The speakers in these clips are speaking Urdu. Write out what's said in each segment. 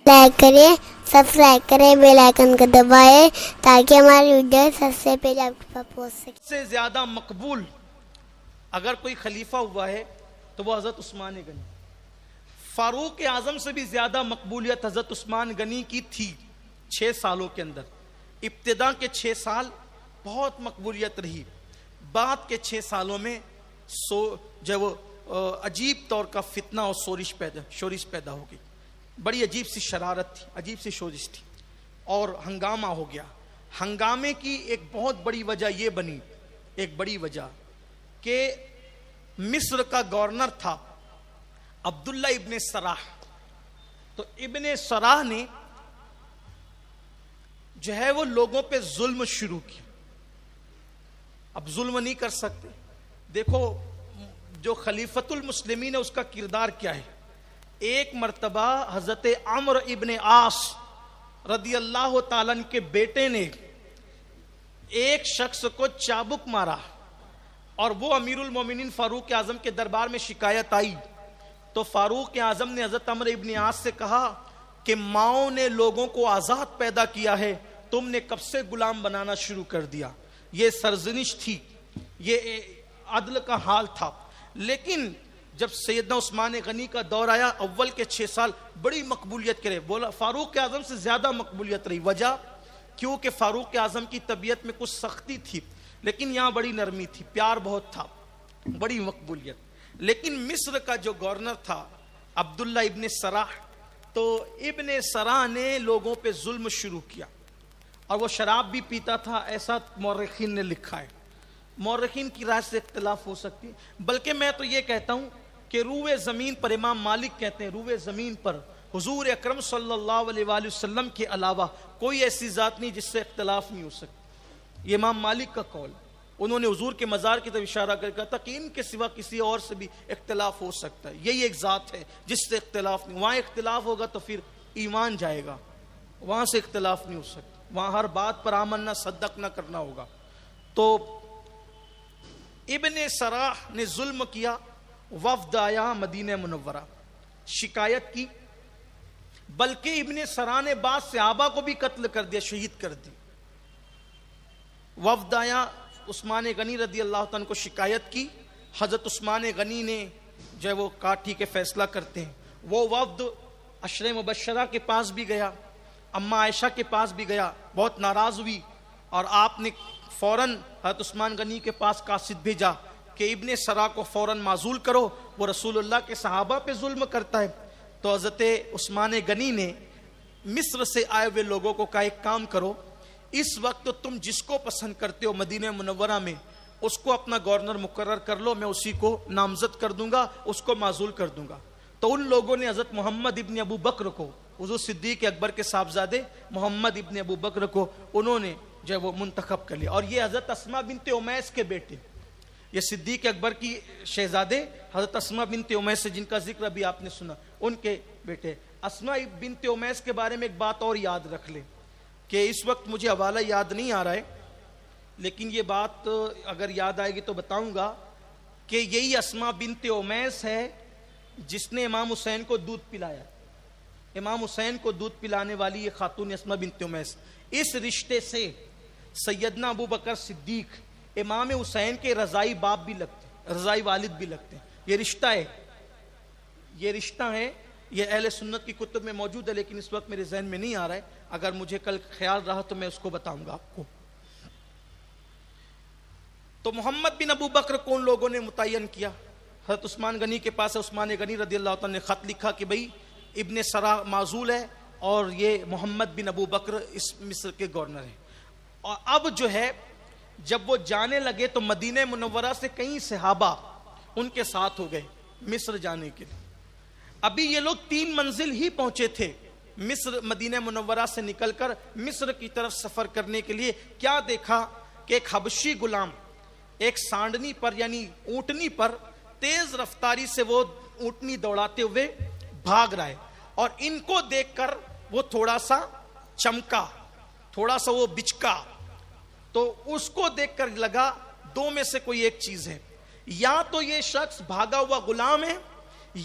لائک کریں، سبسکرائب کریں، بیل آئکن کو دبائیں تاکہ ہماری ویڈیو سب سے پہلے آپ کے پاس پہنچ سکے۔ سے زیادہ مقبول اگر کوئی خلیفہ ہوا ہے تو وہ حضرت عثمان غنی۔ فاروق اعظم سے بھی زیادہ مقبولیت حضرت عثمان غنی کی تھی 6 سالوں کے اندر۔ ابتدا کے 6 سال بہت مقبولیت رہی، بعد کے 6 سالوں میں جو عجیب طور کا فتنہ اور شورش پیدا ہو گئی، بڑی عجیب سی شرارت تھی، عجیب سی شورش تھی اور ہنگامہ ہو گیا۔ ہنگامے کی ایک بہت بڑی وجہ یہ بنی، ایک بڑی وجہ کہ مصر کا گورنر تھا عبداللہ ابن سراح۔ تو ابن سراح نے جو ہے وہ لوگوں پہ ظلم شروع کیا۔ اب ظلم نہیں کر سکتے، دیکھو جو خلیفۃ المسلمین ہے اس کا کردار کیا ہے۔ ایک مرتبہ حضرت عمرو ابن عاص رضی اللہ تعالیٰ عنہ کے بیٹے نے ایک شخص کو چابک مارا اور وہ امیر المومنین فاروق اعظم کے دربار میں شکایت آئی تو فاروق اعظم نے حضرت عمرو ابن عاص سے کہا کہ ماؤں نے لوگوں کو آزاد پیدا کیا ہے، تم نے کب سے غلام بنانا شروع کر دیا۔ یہ سرزنش تھی، یہ عدل کا حال تھا۔ لیکن جب سیدنا عثمان غنی کا دور آیا، اول کے 6 سال بڑی مقبولیت کرے، بولا فاروق اعظم سے زیادہ مقبولیت رہی۔ وجہ کیونکہ فاروق اعظم کی طبیعت میں کچھ سختی تھی لیکن یہاں بڑی نرمی تھی، پیار بہت تھا، بڑی مقبولیت۔ لیکن مصر کا جو گورنر تھا عبداللہ ابن سراح، تو ابن سراح نے لوگوں پہ ظلم شروع کیا اور وہ شراب بھی پیتا تھا، ایسا مورخین نے لکھا ہے۔ مورخین کی رائے سے اختلاف ہو سکتی ہے، بلکہ میں تو یہ کہتا ہوں کہ روئے زمین پر امام مالک کہتے ہیں روئے زمین پر حضور اکرم صلی اللہ علیہ وآلہ وسلم کے علاوہ کوئی ایسی ذات نہیں جس سے اختلاف نہیں ہو سکتی۔ یہ امام مالک کا قول، انہوں نے حضور کے مزار کی طرف اشارہ کر کہا تھا کہ ان کے سوا کسی اور سے بھی اختلاف ہو سکتا ہے، یہی ایک ذات ہے جس سے اختلاف نہیں۔ وہاں اختلاف ہوگا تو پھر ایمان جائے گا، وہاں سے اختلاف نہیں ہو سکتا، وہاں ہر بات پر آمنا صدق نہ کرنا ہوگا۔ تو ابن سراح نے ظلم کیا، وفد آیا مدینہ منورہ، شکایت کی، بلکہ ابن سراح نے بعض صحابہ کو بھی قتل کر دیا، شہید کر دی۔ وفد آیا، عثمان غنی رضی اللہ تعالیٰ کو شکایت کی، حضرت عثمان غنی نے جو ہے وہ کاٹھی کے فیصلہ کرتے ہیں۔ وہ وفد عشرہ مبشرہ کے پاس بھی گیا، اماں عائشہ کے پاس بھی گیا، بہت ناراض ہوئی اور آپ نے فوراً حضرت عثمان غنی کے پاس قاصد بھیجا کہ ابن سراح کو فوراً معزول کرو، وہ رسول اللہ کے صحابہ پہ ظلم کرتا ہے۔ تو حضرت عثمان غنی نے مصر سے آئے ہوئے لوگوں کو کہا ایک کام کرو، اس وقت تم جس کو پسند کرتے ہو مدینہ منورہ میں اس کو اپنا گورنر مقرر کر لو، میں اسی کو نامزد کر دوں گا، اس کو معزول کر دوں گا۔ تو ان لوگوں نے حضرت محمد ابن ابو بکر کو، حضور صدیق اکبر کے صاحبزادے محمد ابن ابو بکر کو انہوں نے جو ہے وہ منتخب کر لیا۔ اور یہ حضرت اسماء بنت امیس کے بیٹے، یہ صدیق اکبر کی شہزادے حضرت اسماء بنت امیس جن کا ذکر ابھی آپ نے سنا، ان کے بیٹے۔ اسماء بنت امیس کے بارے میں ایک بات اور یاد رکھ لیں کہ اس وقت مجھے حوالہ یاد نہیں آ رہا ہے، لیکن یہ بات اگر یاد آئے گی تو بتاؤں گا کہ یہی اسماء بنت امیس ہے جس نے امام حسین کو دودھ پلایا۔ امام حسین کو دودھ پلانے والی یہ خاتون اسماء بنت امیس، اس رشتے سے سیدنا ابو بکر صدیق امام حسین کے رضائی باپ بھی لگتے ہیں، رضائی والد بھی لگتے ہیں۔ یہ رشتہ ہے، یہ رشتہ ہے، یہ اہل سنت کی کتب میں موجود ہے، لیکن اس وقت میرے ذہن میں نہیں آ رہا ہے، اگر مجھے کل خیال رہا تو میں اس کو بتاؤں گا آپ کو۔ تو محمد بن ابو بکر کو ان لوگوں نے متعین کیا، حضرت عثمان غنی کے پاس عثمان غنی رضی اللہ تعالیٰ نے خط لکھا کہ بھئی ابن سراح معزول ہے اور یہ محمد بن ابو بکر اس مصر کے گورنر ہیں۔ اور اب جو ہے جب وہ جانے لگے تو مدینہ منورہ سے کئی صحابہ ان کے ساتھ ہو گئے مصر جانے کے لیے۔ ابھی یہ لوگ 3 منزل ہی پہنچے تھے مصر، مدینہ منورہ سے نکل کر مصر کی طرف سفر کرنے کے لیے۔ کیا دیکھا کہ ایک حبشی غلام ایک سانڈنی پر یعنی اونٹنی پر تیز رفتاری سے وہ اونٹنی دوڑاتے ہوئے بھاگ رہا ہے، اور ان کو دیکھ کر وہ تھوڑا سا چمکا، تھوڑا سا وہ بچکا، تو اس کو دیکھ کر لگا 2 میں سے کوئی ایک چیز ہے، یا تو یہ شخص بھاگا ہوا غلام ہے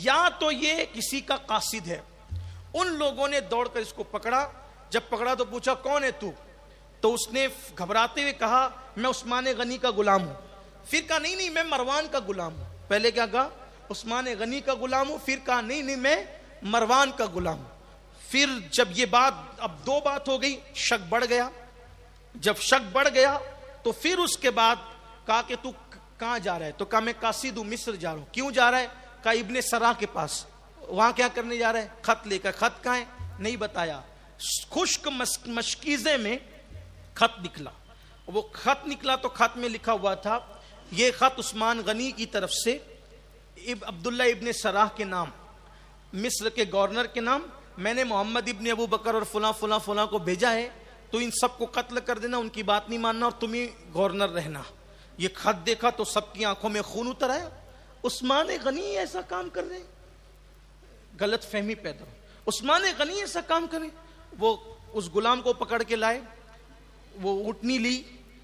یا تو یہ کسی کا قاصد ہے۔ ان لوگوں نے دوڑ کر اس کو پکڑا. جب پکڑا تو پوچھا کون ہے تو اس نے گھبراتے ہوئے کہا میں عثمان غنی کا غلام ہوں. پھر کہا نہیں میں مروان کا غلام ہوں. پہلے کیا کہا عثمان غنی کا غلام ہوں, پھر کہا نہیں میں مروان کا غلام ہوں. پھر جب یہ بات اب دو بات ہو گئی, شک بڑھ گیا. جب شک بڑھ گیا تو پھر اس کے بعد کہا کہ تو کہاں جا رہا ہے؟ تو کہا میں قاصد ہوں, مصر جا رہا ہوں. کیوں جا رہا ہے؟ کہا ابن سرا کے پاس. وہاں کیا کرنے جا رہا ہے؟ خط لے کر. خط کہاں ہے؟ نہیں بتایا. خشک مشکیزے میں خط نکلا. وہ خط نکلا تو خط میں لکھا ہوا تھا یہ خط عثمان غنی کی طرف سے عبداللہ ابن سراح کے نام, مصر کے گورنر کے نام, میں نے محمد ابن ابو بکر اور فلاں فلاں فلاں کو بھیجا ہے, تو ان سب کو قتل کر دینا, ان کی بات نہیں ماننا اور تم ہی گورنر رہنا. یہ خط دیکھا تو سب کی آنکھوں میں خون اتر آیا. عثمان غنی ایسا کام کر رہے ہیں, غلط فہمی پیدا ہو. عثمان غنی ایسا کام کریں. وہ اس غلام کو پکڑ کے لائے, وہ اونٹنی لی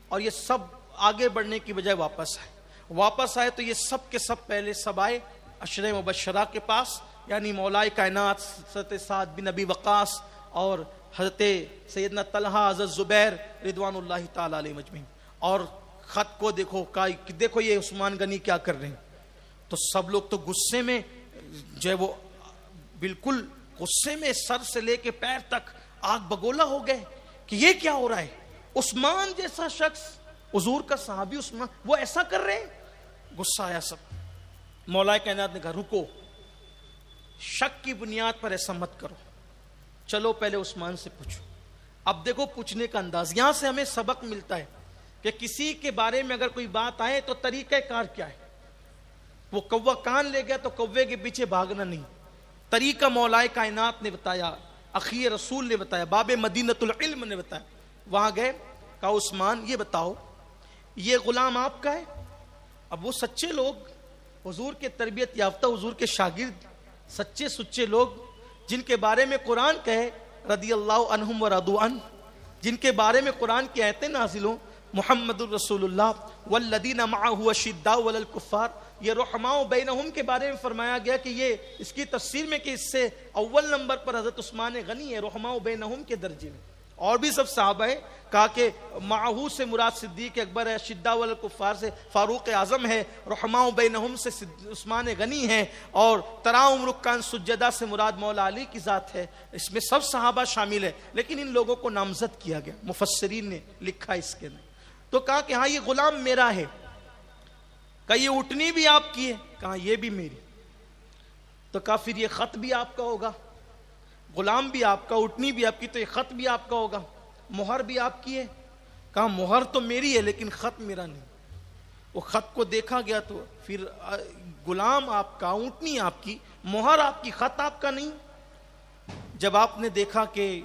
اور یہ سب آگے بڑھنے کی بجائے واپس آئے تو یہ سب کے سب پہلے سب آئے عشرہ مبشرہ کے پاس, یعنی مولائے کائنات حضرت سعد بن ابی وقاص اور حضرت سیدنا طلحہ, حضرت زبیر رضوان اللہ تعالی علیہ مجمعین. اور خط کو دیکھو یہ عثمان غنی کیا کر رہے ہیں. تو سب لوگ تو غصے میں جو ہے وہ بالکل غصے میں سر سے لے کے پیر تک آگ بگولا ہو گئے کہ یہ کیا ہو رہا ہے. عثمان جیسا شخص, حضور کا صحابی عثمان, وہ ایسا کر رہے ہیں. غصہ آیا سب. مولا کائنات نے کہا رکو, شک کی بنیاد پر ایسا مت کرو, چلو پہلے عثمان سے پوچھو. اب دیکھو پوچھنے کا انداز, یہاں سے ہمیں سبق ملتا ہے کہ کسی کے بارے میں اگر کوئی بات آئے تو طریقہ کار کیا ہے. وہ کوا کان لے گیا تو کوے کے پیچھے بھاگنا نہیں. طریقہ مولائے کائنات نے بتایا, اخی رسول نے بتایا, باب مدینۃ العلم نے بتایا. وہاں گئے, کہا عثمان یہ بتاؤ یہ غلام آپ کا ہے؟ اب وہ سچے لوگ, حضور کے تربیت یافتہ, حضور کے شاگرد, سچے سچے لوگ جن کے بارے میں قرآن کہے رضی اللہ عنہم ورضوا عنہ, جن کے بارے میں قرآن کی آیتیں نازل ہوں, محمد الرسول اللہ والذین معہ اشداء علی الکفار, یہ رحماء بینہم کے بارے میں فرمایا گیا کہ یہ اس کی تفسیر میں کہ اس سے اول نمبر پر حضرت عثمان غنی ہے, رحماء بینہم کے درجے میں. اور بھی سب صحابہ ہے, کہا کہ معہو سے مراد صدیق اکبر ہے, اشداء علی الکفار سے فاروق اعظم ہے, رحماء بینہم سے عثمان غنی ہے, اور تراہم رکعا سجدہ سے مراد مولا علی کی ذات ہے. اس میں سب صحابہ شامل ہے, لیکن ان لوگوں کو نامزد کیا گیا, مفسرین نے لکھا اس کے اندر. تو کہا کہ ہاں یہ غلام میرا ہے. کہا یہ اٹھنی بھی آپ کی ہے؟ کہا یہ بھی میری. تو کہا پھر یہ خط بھی آپ کا ہوگا, غلام بھی آپ کا, اٹھنی بھی آپ کی, تو یہ خط بھی آپ کا ہوگا, مہر بھی آپ کی ہے؟ کہا مہر تو میری ہے لیکن خط میرا نہیں. وہ خط کو دیکھا گیا تو پھر غلام آپ کا, اونٹنی آپ کی, مہر آپ کی, خط آپ کا نہیں. جب آپ نے دیکھا کہ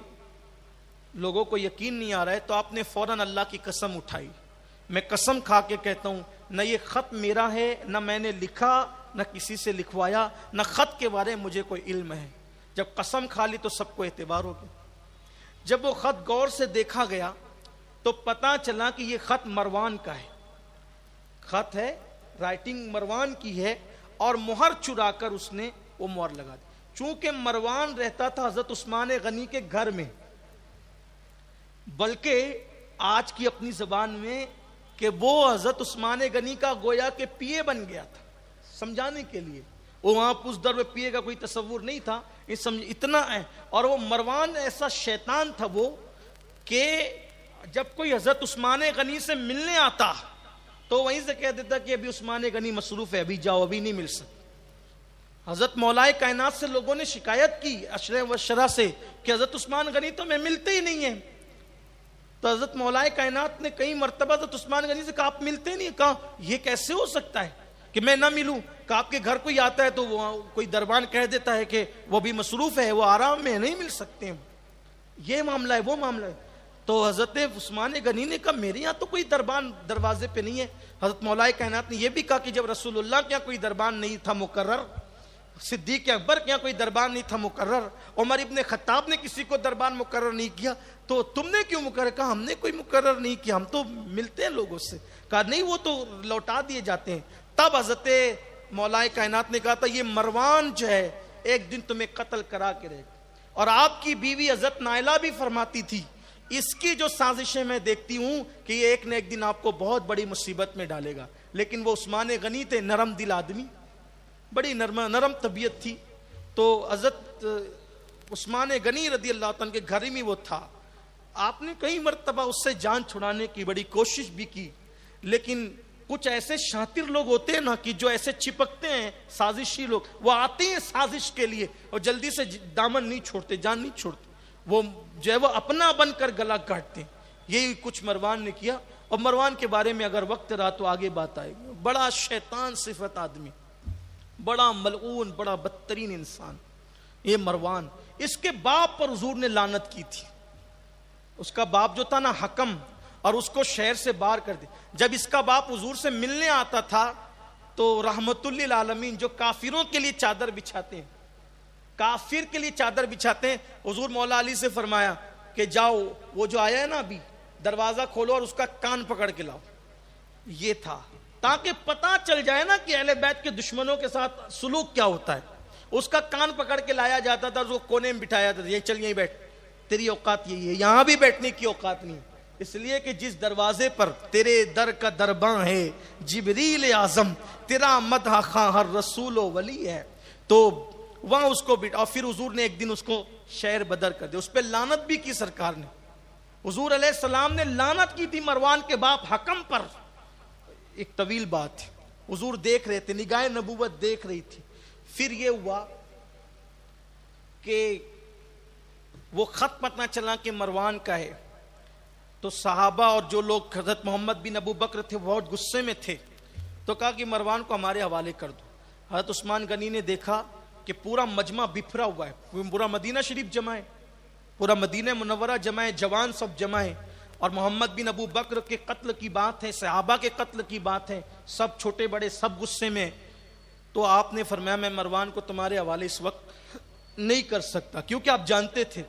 لوگوں کو یقین نہیں آ رہا ہے تو آپ نے فوراً اللہ کی قسم اٹھائی. میں قسم کھا کے کہتا ہوں نہ یہ خط میرا ہے, نہ میں نے لکھا, نہ کسی سے لکھوایا, نہ خط کے بارے میں مجھے کوئی علم ہے. جب قسم کھا لی تو سب کو اعتبار ہو گیا. جب وہ خط غور سے دیکھا گیا تو پتا چلا کہ یہ خط مروان کا ہے. خط ہے, رائٹنگ مروان کی ہے, اور مہر چرا کر اس نے وہ مہر لگا دی. چونکہ مروان رہتا تھا حضرت عثمان غنی کے گھر میں, بلکہ آج کی اپنی زبان میں کہ وہ حضرت عثمان غنی کا گویا کہ پیے بن گیا تھا. سمجھانے کے لیے وہ وہاں اس در میں پیے کا کوئی تصور نہیں تھا, اتنا ہے. اور وہ مروان ایسا شیطان تھا وہ کہ جب کوئی حضرت عثمان غنی سے ملنے آتا تو وہیں سے کہہ دیتا کہ ابھی عثمان غنی مصروف ہے, ابھی جاؤ, ابھی نہیں مل سکتا. حضرت مولائے کائنات سے لوگوں نے شکایت کی عشرہ مبشرہ سے کہ حضرت عثمان غنی تو میں ملتے ہی نہیں ہیں. تو حضرت مولائے کائنات نے کئی مرتبہ حضرت عثمان غنی سے کہا آپ ملتے نہیں. کہا یہ کیسے ہو سکتا ہے کہ میں نہ ملوں. کہ آپ کے گھر کوئی آتا ہے تو وہ کوئی دربان کہہ دیتا ہے کہ وہ بھی مصروف ہے, وہ آرام میں نہیں مل سکتے, یہ معاملہ ہے, وہ معاملہ ہے. تو حضرت عثمان غنی نے کہا میرے یہاں تو کوئی دربان دروازے پہ نہیں ہے. حضرت مولائے کائنات نے یہ بھی کہا کہ جب رسول اللہ کے یہاں کوئی دربان نہیں تھا مقرر, صدیق اکبر کے یہاں کوئی دربان نہیں تھا مقرر, عمر ابن خطاب نے کسی کو دربان مقرر نہیں کیا, تو تم نے کیوں مقرر؟ کہا ہم نے کوئی مقرر نہیں کیا, ہم تو ملتے ہیں لوگوں سے. کہا نہیں وہ تو لوٹا دیے جاتے ہیں. تب حضرت مولائے کائنات نے کہا تھا یہ مروان جو ہے ایک دن تمہیں قتل کرا کے رہے گا. اور آپ کی بیوی حضرت نائلہ بھی فرماتی تھی اس کی جو سازشیں میں دیکھتی ہوں کہ یہ ایک نہ ایک دن آپ کو بہت بڑی مصیبت میں ڈالے گا. لیکن وہ عثمان غنی تھے, نرم دل آدمی, بڑی نرم طبیعت تھی. تو حضرت عثمان غنی رضی اللہ عنہ کے گھر میں وہ تھا. آپ نے کئی مرتبہ اس سے جان چھڑانے کی بڑی کوشش بھی کی, لیکن کچھ ایسے شاطر لوگ ہوتے ہیں نا کہ جو ایسے چپکتے ہیں, سازشی لوگ, وہ آتے ہیں سازش کے لیے اور جلدی سے دامن نہیں چھوڑتے, جان نہیں چھوڑتے, وہ جو ہے وہ اپنا بن کر گلا کاٹتے ہیں. یہی کچھ مروان نے کیا. اور مروان کے بارے میں اگر وقت رہا تو آگے بات آئے گی. بڑا شیطان صفت آدمی, بڑا ملعون, بڑا بدترین انسان یہ مروان. اس کے باپ پر حضور نے لعنت کی تھی. اس کا باپ جو تھا نا حکم, اور اس کو شہر سے باہر کر دے. جب اس کا باپ حضور سے ملنے آتا تھا تو رحمت للعالمین جو کافروں کے لیے چادر بچھاتے ہیں, کافر کے لیے چادر بچھاتے ہیں, حضور مولا علی سے فرمایا کہ جاؤ وہ جو آیا ہے نا ابھی, دروازہ کھولو اور اس کا کان پکڑ کے لاؤ. یہ تھا تاکہ پتہ چل جائے نا کہ اہل بیت کے دشمنوں کے ساتھ سلوک کیا ہوتا ہے. اس کا کان پکڑ کے لایا جاتا تھا, اس کو کونے میں بٹھایا جاتا تھا, یہ چل یہیں بیٹھ, تیری اوقات یہی ہے, یہاں بھی بیٹھنے کی اوقات نہیں. اس لیے کہ جس دروازے پر تیرے در کا درباں ہے جبریل اعظم, تیرا مدح خواں ہر رسول و ولی ہے, تو وہاں اس کو اور پھر حضور نے ایک دن اس کو شہر بدر کر دیا. اس پہ لعنت بھی کی سرکار نے. حضور علیہ السلام نے لعنت کی تھی مروان کے باپ حکم پر. ایک طویل بات ہے, حضور دیکھ رہے تھے, نگاہ نبوت دیکھ رہی تھی. پھر یہ ہوا کہ وہ خط پتہ چلا کہ مروان کا ہے, تو صحابہ اور جو لوگ حضرت محمد بن ابو بکر تھے بہت غصے میں تھے, تو کہا کہ مروان کو ہمارے حوالے کر دو. حضرت عثمان غنی نے دیکھا کہ پورا مجمع بکھرا ہوا ہے, پورا مدینہ شریف جمع ہے, پورا مدینہ منورہ جمع ہے, جوان سب جمع ہے, اور محمد بن ابو بکر کے قتل کی بات ہے, صحابہ کے قتل کی بات ہے, سب چھوٹے بڑے سب غصے میں. تو آپ نے فرمایا میں مروان کو تمہارے حوالے اس وقت نہیں کر سکتا, کیونکہ آپ جانتے تھے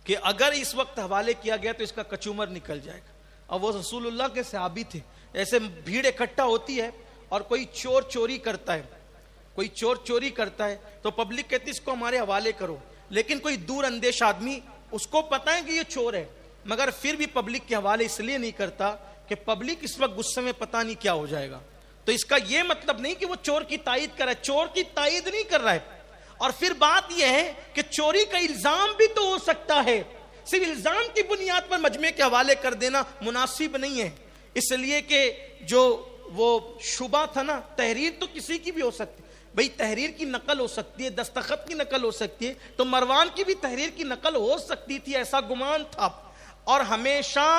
کہ اگر اس وقت حوالے کیا گیا تو اس کا کچومر نکل جائے گا. اور وہ رسول اللہ کے صحابی تھے. ایسے بھیڑ اکٹھا ہوتی ہے اور کوئی چور چوری کرتا ہے, کوئی چور چوری کرتا ہے تو پبلک کہتی ہے اس کو ہمارے حوالے کرو, لیکن کوئی دور اندیش آدمی, اس کو پتا ہے کہ یہ چور ہے, مگر پھر بھی پبلک کے حوالے اس لیے نہیں کرتا کہ پبلک اس وقت غصے میں پتہ نہیں کیا ہو جائے گا. تو اس کا یہ مطلب نہیں کہ وہ چور کی تائید کر رہا ہے, چور کی تائید نہیں کر رہا ہے. اور پھر بات یہ ہے کہ چوری کا الزام بھی تو ہو سکتا ہے, صرف الزام کی بنیاد پر مجمع کے حوالے کر دینا مناسب نہیں ہے. اس لیے کہ جو وہ شبہ تھا نا, تحریر تو کسی کی بھی ہو سکتی, بھئی تحریر کی نقل ہو سکتی ہے, دستخط کی نقل ہو سکتی ہے, تو مروان کی بھی تحریر کی نقل ہو سکتی تھی, ایسا گمان تھا. اور ہمیشہ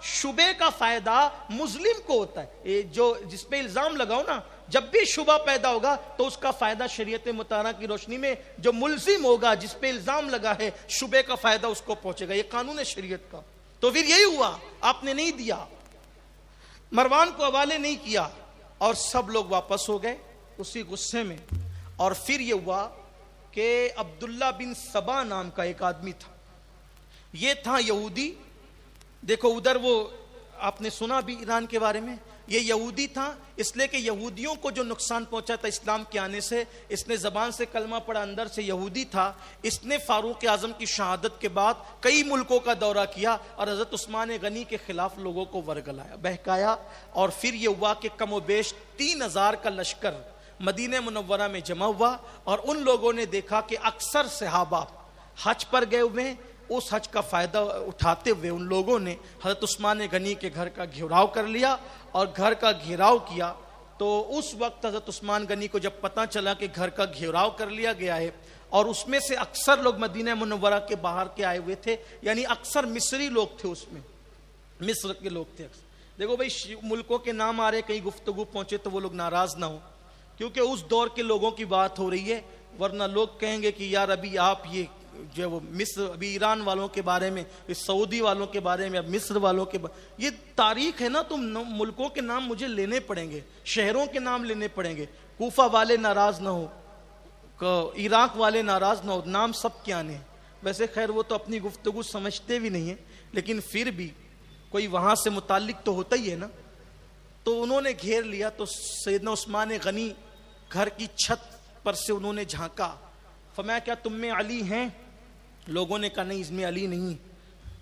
شبے کا فائدہ مظلم کو ہوتا ہے. جو جس پہ الزام لگاؤ نا, جب بھی شبہ پیدا ہوگا تو اس کا فائدہ شریعت مطہرہ کی روشنی میں جو ملزم ہوگا, جس پہ الزام لگا ہے, شبے کا فائدہ اس کو پہنچے گا. یہ قانون ہے شریعت کا. تو پھر یہی ہوا, آپ نے نہیں دیا, مروان کو حوالے نہیں کیا, اور سب لوگ واپس ہو گئے اسی غصے میں. اور پھر یہ ہوا کہ عبداللہ بن سبا نام کا ایک آدمی تھا, یہ تھا یہودی. دیکھو ادھر وہ آپ نے سنا بھی ایران کے بارے میں, یہ یہودی تھا اس لیے کہ یہودیوں کو جو نقصان پہنچا تھا اسلام کے آنے سے, اس نے زبان سے کلمہ پڑھا, اندر سے یہودی تھا. اس نے فاروق اعظم کی شہادت کے بعد کئی ملکوں کا دورہ کیا اور حضرت عثمان غنی کے خلاف لوگوں کو ورگلایا, بہکایا. اور پھر یہ ہوا کہ کم و بیش 3000 کا لشکر مدینہ منورہ میں جمع ہوا, اور ان لوگوں نے دیکھا کہ اکثر صحابہ حج پر گئے ہوئے ہیں. اس حج کا فائدہ اٹھاتے ہوئے ان لوگوں نے حضرت عثمان غنی کے گھر کا گھیراؤ کر لیا, اور گھر کا گھیراؤ کیا. تو اس وقت حضرت عثمان غنی کو جب پتہ چلا کہ گھر کا گھیراؤ کر لیا گیا ہے, اور اس میں سے اکثر لوگ مدینہ منورہ کے باہر کے آئے ہوئے تھے, یعنی اکثر مصری لوگ تھے, اس میں مصر کے لوگ تھے. دیکھو بھائی ملکوں کے نام آ رہے, کہیں گفتگو پہنچے تو وہ لوگ ناراض نہ ہوں, کیونکہ اس دور کے لوگوں کی بات ہو رہی ہے, ورنہ لوگ کہیں گے کہ یار ابھی آپ یہ جو وہ مصر, ابھی ایران والوں کے بارے میں, سعودی والوں کے بارے میں, اب مصر والوں کے یہ تاریخ ہے نا, تم ملکوں کے نام مجھے لینے پڑیں گے, شہروں کے نام لینے پڑیں گے. کوفہ والے ناراض نہ ہو, عراق والے ناراض نہ ہو, نام سب کیا آنے. ویسے خیر وہ تو اپنی گفتگو سمجھتے بھی نہیں ہیں, لیکن پھر بھی کوئی وہاں سے متعلق تو ہوتا ہی ہے نا. تو انہوں نے گھیر لیا, تو سیدنا عثمان غنی گھر کی چھت پر سے انہوں نے جھانکا, فرمایا کیا تم میں علی ہیں؟ لوگوں نے کہا نہیں اس میں علی نہیں ہے.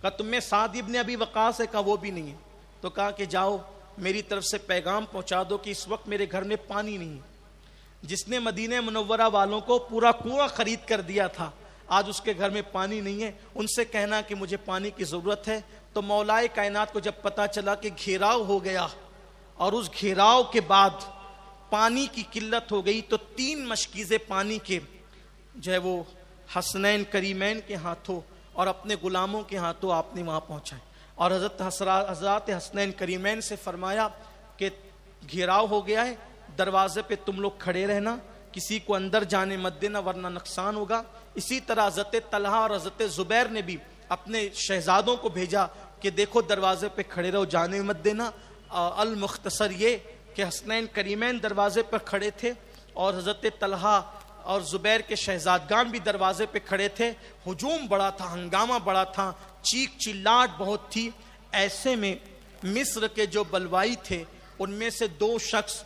کہا تم میں سعد ابن ابی وقاص ہے؟ کہا وہ بھی نہیں ہے. تو کہا کہ جاؤ میری طرف سے پیغام پہنچا دو کہ اس وقت میرے گھر میں پانی نہیں ہے. جس نے مدینہ منورہ والوں کو پورا کنواں خرید کر دیا تھا آج اس کے گھر میں پانی نہیں ہے, ان سے کہنا کہ مجھے پانی کی ضرورت ہے. تو مولائے کائنات کو جب پتا چلا کہ گھیراؤ ہو گیا اور اس گھیراؤ کے بعد پانی کی قلت ہو گئی, تو 3 مشکیزیں پانی کے جو ہے وہ حسنین کریمین کے ہاتھوں اور اپنے غلاموں کے ہاتھوں آپ نے وہاں پہنچائے. اور حضرات حسنین کریمین سے فرمایا کہ گھیراؤ ہو گیا ہے, دروازے پہ تم لوگ کھڑے رہنا, کسی کو اندر جانے مت دینا ورنہ نقصان ہوگا. اسی طرح حضرت طلحہ اور حضرت زبیر نے بھی اپنے شہزادوں کو بھیجا کہ دیکھو دروازے پہ کھڑے رہو, جانے مت دینا. المختصر یہ کہ حسنین کریمین دروازے پر کھڑے تھے اور حضرت طلحہ اور زبیر کے شہزادگان بھی دروازے پہ کھڑے تھے. ہجوم بڑا تھا, ہنگامہ بڑا تھا, چیخ چلاٹ بہت تھی. ایسے میں مصر کے جو بلوائی تھے ان میں سے 2 شخص,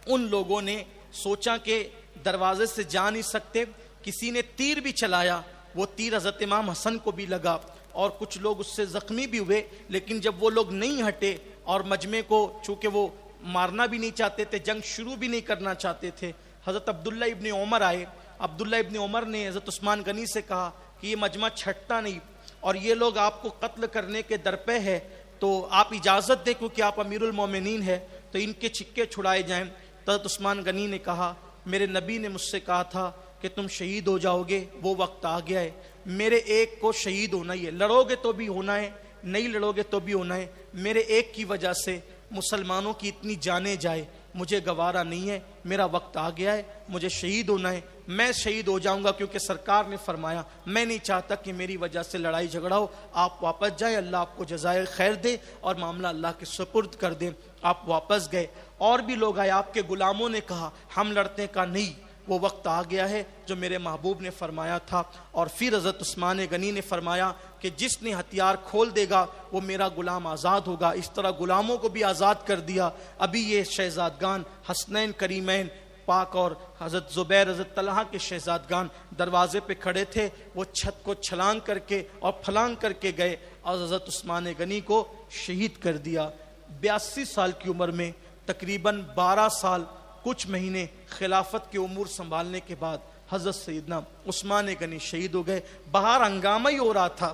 ان لوگوں نے سوچا کہ دروازے سے جا نہیں سکتے, کسی نے تیر بھی چلایا, وہ تیر حضرت امام حسن کو بھی لگا اور کچھ لوگ اس سے زخمی بھی ہوئے. لیکن جب وہ لوگ نہیں ہٹے اور مجمع کو چونکہ وہ مارنا بھی نہیں چاہتے تھے, جنگ شروع بھی نہیں کرنا چاہتے تھے, حضرت عبداللہ ابن عمر آئے. عبداللہ ابن عمر نے حضرت عثمان غنی سے کہا کہ یہ مجمع چھٹتا نہیں اور یہ لوگ آپ کو قتل کرنے کے درپے ہے, تو آپ اجازت دیں کیونکہ آپ امیر المومنین ہیں تو ان کے چھکے چھڑائے جائیں. تو حضرت عثمان غنی نے کہا میرے نبی نے مجھ سے کہا تھا کہ تم شہید ہو جاؤ گے, وہ وقت آ گیا ہے, میرے ایک کو شہید ہونا ہی ہے, لڑو گے تو بھی ہونا ہے, نہیں لڑو گے تو بھی ہونا ہے. میرے ایک کی وجہ سے مسلمانوں کی اتنی جانیں جائے, مجھے گوارا نہیں ہے, میرا وقت آ گیا ہے, مجھے شہید ہونا ہے, میں شہید ہو جاؤں گا کیونکہ سرکار نے فرمایا میں نہیں چاہتا کہ میری وجہ سے لڑائی جھگڑا ہو. آپ واپس جائیں, اللہ آپ کو جزائے خیر دے اور معاملہ اللہ کے سپرد کر دیں. آپ واپس گئے. اور بھی لوگ آئے, آپ کے غلاموں نے کہا ہم لڑتے کا نہیں, وہ وقت آ گیا ہے جو میرے محبوب نے فرمایا تھا. اور پھر حضرت عثمان غنی نے فرمایا کہ جس نے ہتھیار کھول دے گا وہ میرا غلام آزاد ہوگا. اس طرح غلاموں کو بھی آزاد کر دیا. ابھی یہ شہزادگان حسنین کریمین پاک اور حضرت زبیر حضرت طلحہ کے شہزادگان دروازے پہ کھڑے تھے, وہ چھت کو چھلانگ کر کے اور پھلانگ کر کے گئے اور حضرت عثمان غنی کو شہید کر دیا. 82 سال کی عمر میں تقریباً 12 سال کچھ مہینے خلافت کے امور سنبھالنے کے بعد حضرت سیدنا عثمان غنی شہید ہو گئے. باہر ہنگامہ ہی ہو رہا تھا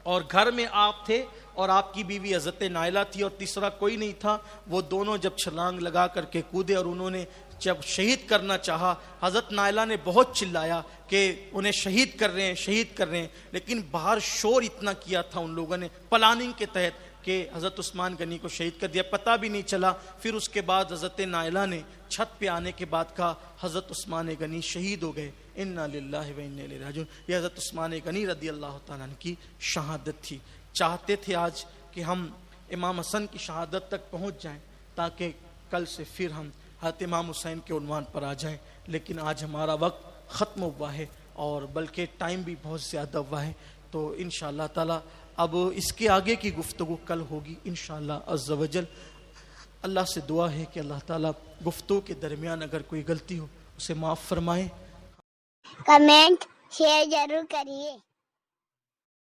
اور گھر میں آپ تھے اور آپ کی بیوی حضرت نائلہ تھی اور تیسرا کوئی نہیں تھا. وہ دونوں جب چھلانگ لگا کر کے کودے اور انہوں نے جب شہید کرنا چاہا, حضرت نائلہ نے بہت چلایا کہ انہیں شہید کر رہے ہیں, شہید کر رہے ہیں, لیکن باہر شور اتنا کیا تھا ان لوگوں نے پلاننگ کے تحت کہ حضرت عثمان غنی کو شہید کر دیا, پتہ بھی نہیں چلا. پھر اس کے بعد حضرت نائلہ نے چھت پہ آنے کے بعد کہا حضرت عثمان غنی شہید ہو گئے, انا للہ و انا الیہ راجعون. یہ حضرت عثمان غنی رضی اللہ تعالیٰ عنہ کی شہادت تھی. چاہتے تھے آج کہ ہم امام حسن کی شہادت تک پہنچ جائیں تاکہ کل سے پھر ہم حضرت امام حسین کے عنوان پر آ جائیں, لیکن آج ہمارا وقت ختم ہوا ہے اور بلکہ ٹائم بھی بہت زیادہ ہوا ہے. تو انشاءاللہ تعالیٰ اب اس کے آگے کی گفتگو کل ہوگی انشاءاللہ عز و جل. اللہ سے دعا ہے کہ اللہ تعالیٰ گفتگو کے درمیان اگر کوئی غلطی ہو اسے معاف فرمائے. کمنٹ شیئر ضرور کریے.